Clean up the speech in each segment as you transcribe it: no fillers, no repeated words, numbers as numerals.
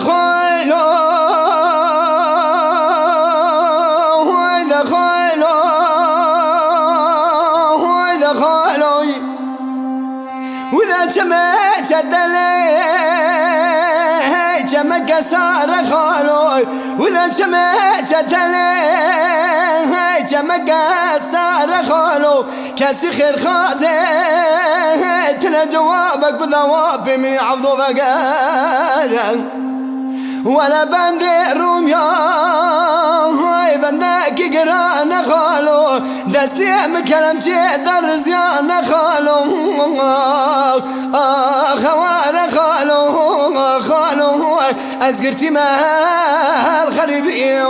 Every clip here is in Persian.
خالو وإذا جمعت الدليل جمك صار خالو وإذا جمعت الدليل جمك صار خالو كاسي خير خازتنا جوابك بذواب من عفضو بقال ولا بندي روميا بندك قرانا خالو دسيم كلام جيد رزيانا خالو خوار خالو أزقرتي مال خريبي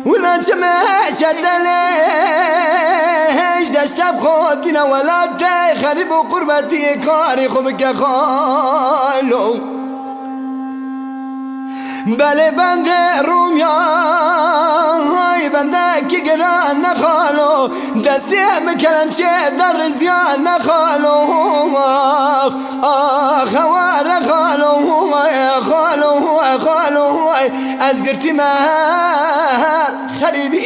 ولا جمعت الدليج دستاب خودنا ولا داي خريب وقربتي كاري خبك خالو بله بنده روميا بنده کی گران نخالو دستی مکلم چه در زیان نخالو خوار خالو از گرتی مهر خریبی